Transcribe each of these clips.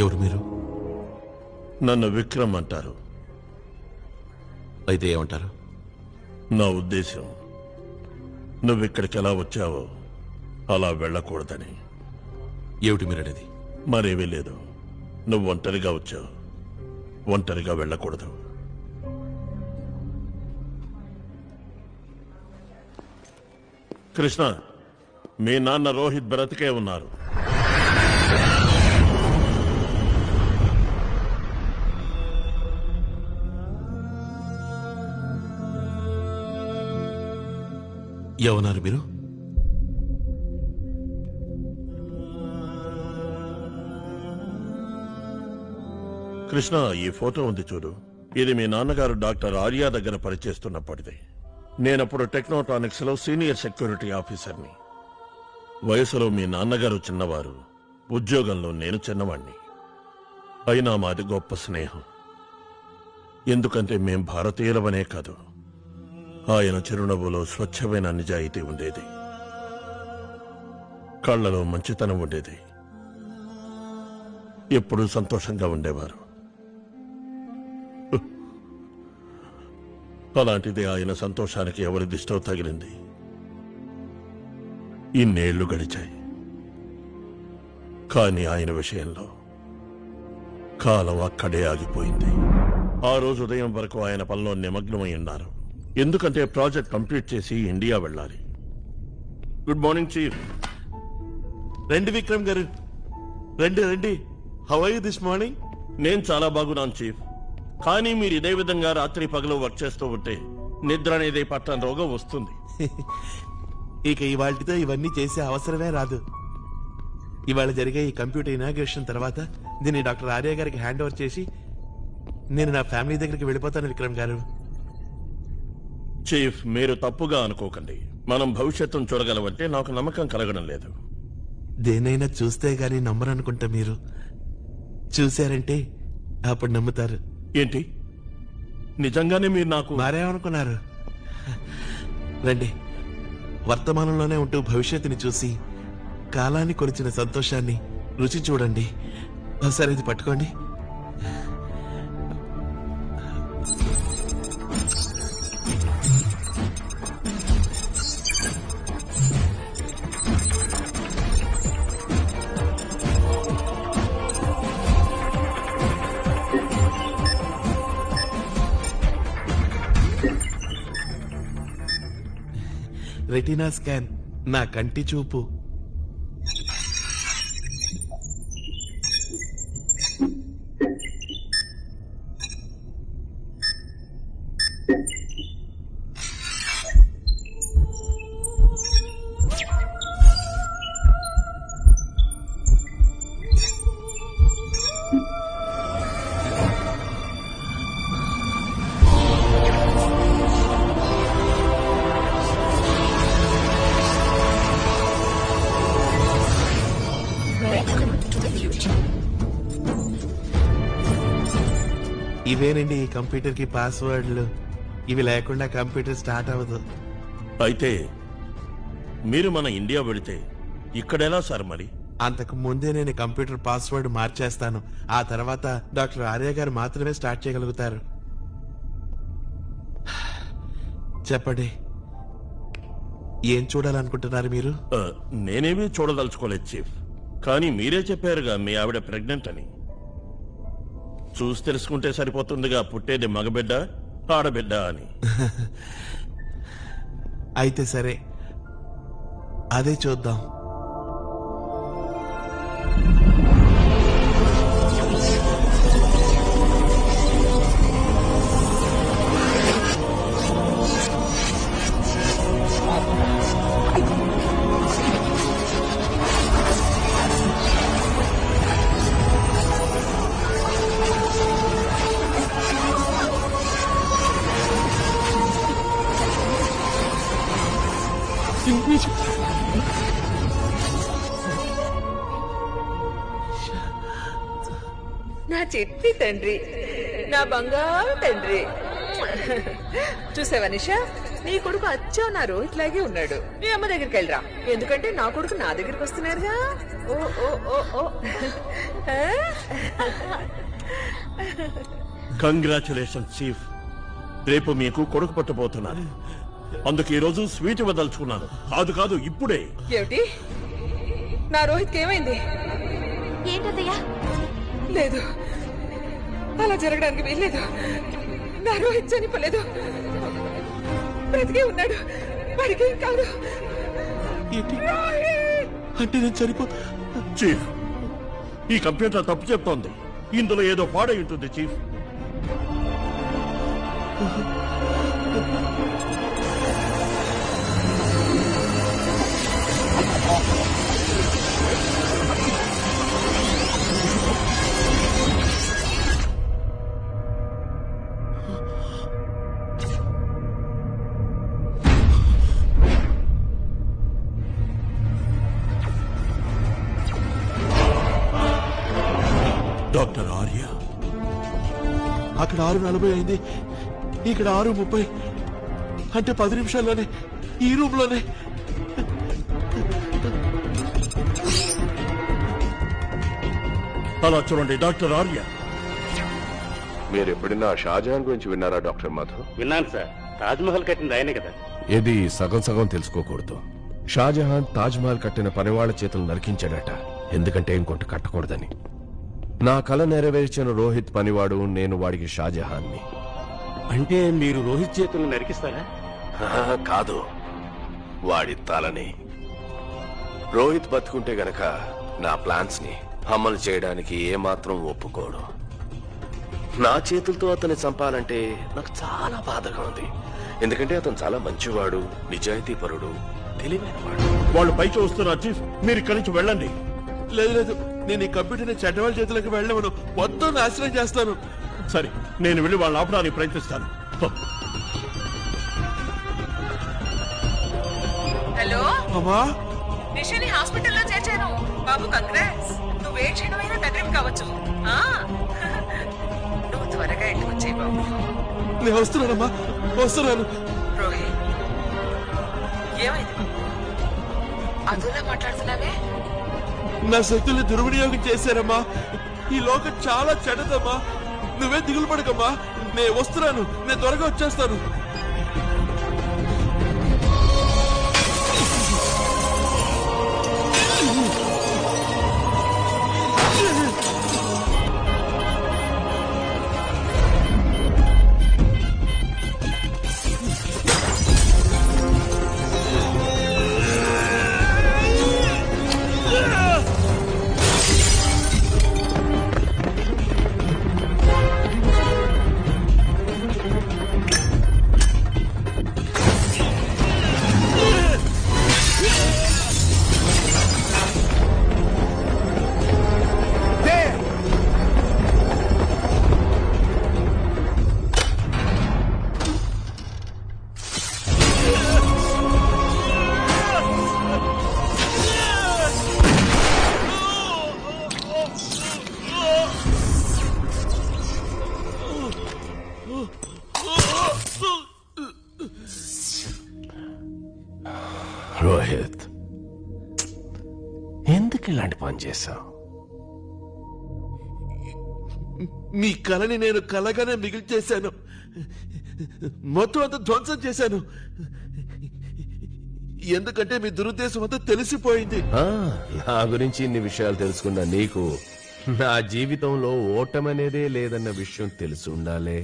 ఎవరు మీరు? నన్ను విక్రమ్ అంటారు. అయితే ఏమంటారు? నా ఉద్దేశం నువ్విక్కడికి ఎలా వచ్చావో అలా వెళ్ళకూడదని. ఏమిటి మీరనేది? మరేమీ లేదు. నువ్వు ఒంటరిగా వచ్చావు, ఒంటరిగా వెళ్ళకూడదు. కృష్ణ, మీ నాన్న రోహిత్ బ్రతికే ఉన్నారు. ఏమన్నారు మీరు? కృష్ణ, ఈ ఫోటో ఉంది చూడు. ఇది మీ నాన్నగారు డాక్టర్ ఆర్య దగ్గర పనిచేస్తున్నప్పటిది. నేనప్పుడు టెక్నోట్రానిక్స్ లో సీనియర్ సెక్యూరిటీ ఆఫీసర్ని. వయసులో మీ నాన్నగారు చిన్నవారు, ఉద్యోగంలో నేను చిన్నవాణ్ణి. అయినా మాది గొప్ప స్నేహం. ఎందుకంటే మేం భారతీయులవనే కాదు, ఆయన చిరునవ్వులో స్వచ్ఛమైన నిజాయితీ ఉండేది, కళ్లలో మంచితనం ఉండేది, ఎప్పుడూ సంతోషంగా ఉండేవారు. అలాంటిది ఆయన సంతోషానికి ఎవరి దిష్టో తగిలింది. ఇన్నేళ్లు గడిచాయి, కానీ ఆయన విషయంలో కాలం అక్కడే ఆగిపోయింది. ఆ రోజు ఉదయం వరకు ఆయన పనిలో నిమగ్నమై ఉన్నారు. ఎందుకంటే ప్రాజెక్ట్ కంప్లీట్ చేసి ఇండియా వెళ్ళాలి. Good morning chief. రండి విక్రమ్ గారు, రండి రండి. How are you this morning? నేను చాలా బాగున్నాను చీఫ్. కానీ మీరు ఇదే విధంగా రాత్రి పగలు వర్క్ చేస్తూ ఉంటే నిద్ర అనేది పట్టని రోగం వస్తుంది. ఇక ఇవాళతో ఇవన్నీ చేసే అవసరమే రాదు. ఇవాళ జరిగే ఈ కంప్యూటర్ ఇనాగ్రేషన్ తర్వాత దీన్ని డాక్టర్ ఆర్య గారికి హ్యాండ్ ఓవర్ చేసి నేను నా ఫ్యామిలీ దగ్గరికి వెళ్ళిపోతాను విక్రమ్ గారు. చీఫ్, మీరు తప్పుగా అనుకోకండి. మనం భవిష్యత్తును చూడగలమంటే నాకు నమ్మకం కలగడం లేదు. దేనైనా చూస్తే గానీ నమ్మరనుకుంటా. మీరు చూశారంటే అప్పుడు నమ్ముతారు. ఏంటి, నిజంగానే మీరు నాకు మారేమనుకున్నారు? రండి, వర్తమానంలోనే ఉంటూ భవిష్యత్తుని చూసి కాలాన్ని కొలిచిన సంతోషాన్ని రుచి చూడండి. ఒకసారి ఇది పట్టుకోండి. రెటీనా స్కాన్, నా కంటి చూపు. ఇవేనండి ఈ కంప్యూటర్ కి పాస్వర్డ్లు. ఇవి లేకుండా కంప్యూటర్ స్టార్ట్ అవ్వదు. అయితే మీరు మన ఇండియా వెళితే ఇక్కడెలా సార్? మరి అంతకు ముందే నేను కంప్యూటర్ పాస్వర్డ్ మార్చేస్తాను. ఆ తర్వాత డాక్టర్ ఆర్య గారు మాత్రమే స్టార్ట్ చేయగలుగుతారు. చెప్పండి, ఏం చూడాలనుకుంటున్నారు మీరు? నేనేమీ చూడదలుచుకోలేదు చీఫ్. కానీ మీరే చెప్పారుగా మీ ఆవిడ ప్రెగ్నెంట్ అని. చూసి తెలుసుకుంటే సరిపోతుందిగా, పుట్టేది మగబిడ్డ ఆడబిడ్డ అని. అయితే సరే, అదే చూద్దాం. నా చిట్టి తండ్రి, నా బంగారు తండ్రి. చూసావా నిషా, నీ కొడుకు అచ్చా నా రోహిత్ లాగే ఉన్నాడు. మీ అమ్మ దగ్గరికి వెళ్ళరా, ఎందుకంటే నా కొడుకు నా దగ్గరికి వస్తున్నారుగా. ఓ ఓ ఓ ఓ కంగ్రాచులేషన్ చీఫ్. రేపు మీకు కొడుకు పట్టబోతున్నాను. అందుకు ఈ రోజు స్వీట్ ఇవ్వదలుచుకున్నాను. కాదు కాదు, ఇప్పుడే. ఏమిటి? నా రోహిత్ ఏమైంది? ఏంటత్తయ్యా? లేదు, అలా జరగడానికి వీల్లేదు. నా రోహిత్ చనిపోలేదు, బ్రతికే ఉన్నాడు. వాడికి ఏం కాదు. ఏంటి అంటే నేను చనిపో చీఫ్, ఈ కంప్యూటర్ తప్పు చెప్తోంది. ఇందులో ఏదో పాడై ఉంటుంది చీఫ్. డాక్టర్ ఆర్య, అక్కడ 6:40 అయింది, ఇక్కడ 6:30. అంటే 10 నిమిషాల్లోనే ఈ రూమ్ లోనే. అలా చూడండి డాక్టర్ ఆర్య. మీరు ఎప్పుడైనా షాజహాన్ గురించి విన్నారా డాక్టర్ మధు? విన్నాను సార్. తాజ్మహల్ కట్టింది ఆయనే కదా. ఇది సగం సగం తెలుసుకోకూడదు. షాజహాన్ తాజ్మహల్ కట్టిన పనివాళ్ల చేతులు నరికించాడట, ఎందుకంటే ఇంకొంట కట్టకూడదని. నా కల నెరవేర్చిన రోహిత్ పనివాడు, నేను వాడికి షాజహాన్ని. అంటే మీరు రోహిత్ చేతులను నరికిస్తారా? కాదు, వాడి తలని. రోహిత్ బతుకుంటే గనక నా ప్లాన్స్ ని అమలు చేయడానికి ఏమాత్రం ఒప్పుకోడు. నా చేతులతో అతన్ని చంపాలంటే నాకు చాలా బాధగా ఉంది, ఎందుకంటే అతను చాలా మంచివాడు, నిజాయితీపరుడు, తెలివైనవాడు. వాళ్ళు పైకి వస్తున్నారు చీఫ్, మీరు ఇక్కడి నుంచి వెళ్ళండి. లేదు లేదు, నేను ఈ కంప్యూటర్ని చెడ్డవాళ్ళ చేతులకు వెళ్ళవను, మొత్తం నాశనం చేస్తాను. సరే, నేను వెళ్ళి వాళ్ళని ఆపడానికి ప్రయత్నిస్తాను. హలో, అమ్మా, నిషాని హాస్పిటల్లో చేర్చాను. బాబు కంగ్రాట్స్, నువ్వు ఏ క్షణమైనా తండ్రివి కావచ్చు. నువ్వు త్వరగా ఇంటికి వచ్చేయి బాబు. నేను వస్తున్నానమ్మా, వస్తున్నాను. రోహిత్, ఏమైంది బాబు? అదోలా మాట్లాడుతున్నావే? నా శక్తుల్ని దుర్వినియోగం చేశారమ్మా. ఈ లోకం చాలా చెడ్డదమ్మా. నువ్వే దిగులు పడకమ్మా, నేను వస్తున్నాను, నేను త్వరగా వచ్చేస్తాను. రోహిత్, ఎందుకు ఇలాంటి పని చేశావు? మీ కళని నేను కలగానే మిగిల్చేశాను, మొత్తం అంతా ధ్వంసం చేశాను. ఎందుకంటే మీ దురుద్దేశం అంతా తెలిసిపోయింది. నా గురించి ఇన్ని విషయాలు తెలుసుకున్న నీకు నా జీవితంలో ఓటమనేదే లేదన్న విషయం తెలిసి ఉండాలే.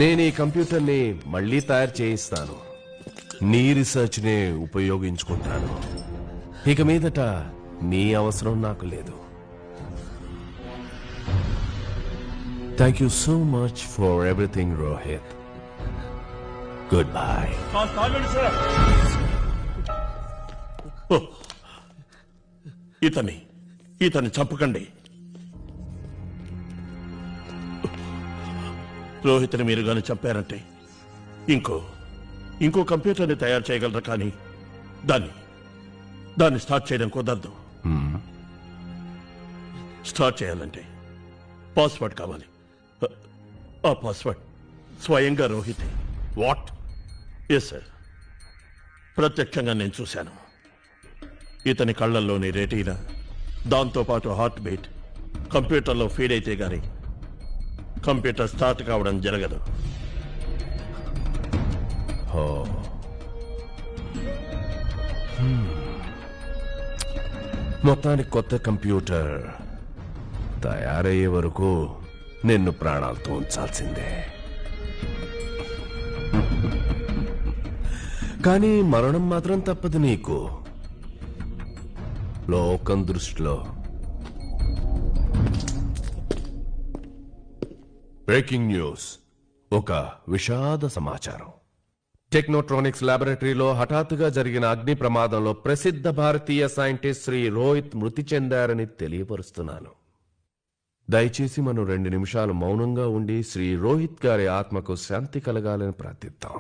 నేను ఈ కంప్యూటర్ని మళ్ళీ తయారు చేయిస్తాను, నీ రీసెర్చ్ నే ఉపయోగించుకుంటాను. ఇక మీదట నీ అవసరం నాకు లేదు. Thank you so much for everything Rohit. Good bye. ఇతన్ని చంపకండి. రోహిత్ని మీరు గాని చంపారంటే ఇంకో కంప్యూటర్ని తయారు చేయగలరు, కానీ దాన్ని స్టార్ట్ చేయడం కుదరదు. స్టార్ట్ చేయాలంటే పాస్వర్డ్ కావాలి. ఆ పాస్వర్డ్ స్వయంగా రోహిత్. వాట్? ఎస్ సార్, ప్రత్యక్షంగా నేను చూశాను. ఇతని కళ్ళల్లోని రెటీనా, దాంతోపాటు హార్ట్ బీట్ కంప్యూటర్లో ఫీడ్ అయితే గాని కంప్యూటర్ స్టార్ట్ కావడం జరగదు. మొత్తానికి కొత్త కంప్యూటర్ తయారయ్యే వరకు నిన్ను ప్రాణాలతో ఉంచాల్సిందే. కానీ మరణం మాత్రం తప్పదు నీకు. లోకం దృష్టిలో. బ్రేకింగ్ న్యూస్, ఒక విషాద సమాచారం. టెక్నోట్రానిక్స్ ల్యాబొరేటరీలో హఠాత్తుగా జరిగిన అగ్ని ప్రమాదంలో ప్రసిద్ధ భారతీయ సైంటిస్ట్ శ్రీ రోహిత్ మృతి చెందారని తెలియపరుస్తున్నాను. దయచేసి మనం 2 నిమిషాలు మౌనంగా ఉండి శ్రీ రోహిత్ గారి ఆత్మకు శాంతి కలగాలని ప్రార్థిద్దాం.